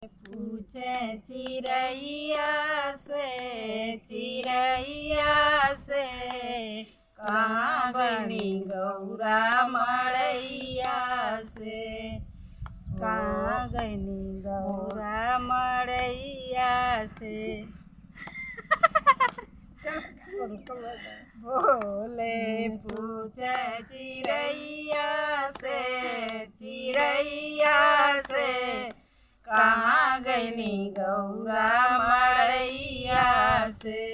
पूछे चिड़ैया से कहाँ बनी गौरा मड़ैया से, कहाँ गनी गौरा मड़ैया से। बोले पूछे चिड़ैया से कहाँ गनी गौरा मड़ैया से।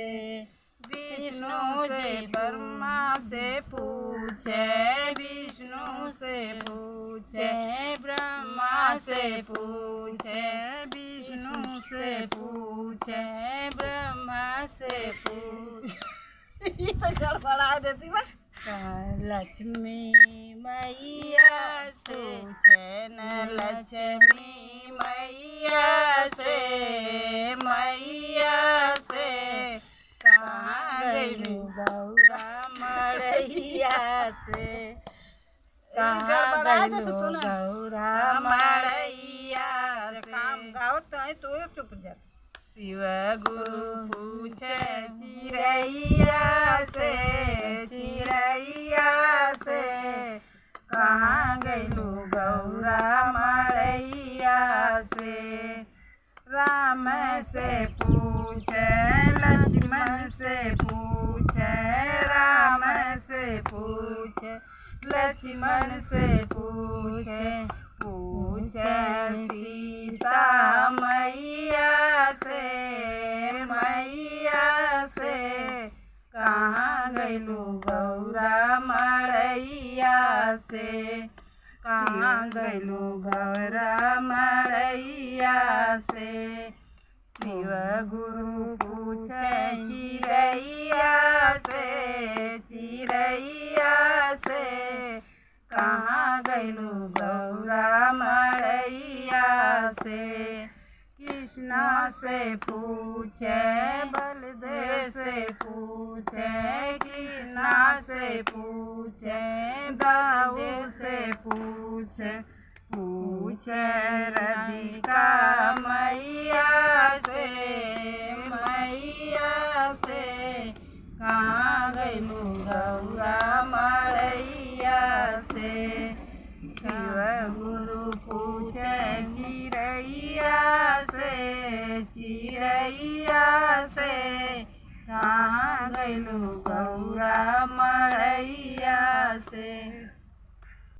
विष्णु से ब्रह्मा से पूछे, विष्णु से पूछे, ब्रह्मा से पूछे, विष्णु से पूछे, ब्रह्मा से पूछे। ये तो गड़बड़ा देती है। लक्ष्मी मैया से पूछे न, लक्ष्मी मैया से कहाँ गई गौरा मड़ैया से, कहाँ गई गौरा मड़ैया से। काम गाओ तो चुप जा। शिव गुरु पूछे चिड़ैया से कहाँ गइलू गौरा मड़ैया से। राम से पूछे, लक्ष्मण से पूछे, राम से पूछे, लक्ष्मण से पूछे, पूछे सीता मैया से कहाँ गइलू गौरा मड़ैया से, कहाँ गइलू गौरा मड़ैया से। शिव गुरु पूछे चिड़ैया से कहाँ गइलू गौरा मड़ैया से। कृष्णा से पूछे, बलदेव से पूछे, कृष्णा से पूछे, दाऊद से पूछे, पूछे राधिका मैया से कहाँ गइलू गौरा मड़ैया से। शिव गुरु पूछे चिड़ैया से कहाँ गइलू गौरा मड़ैया से।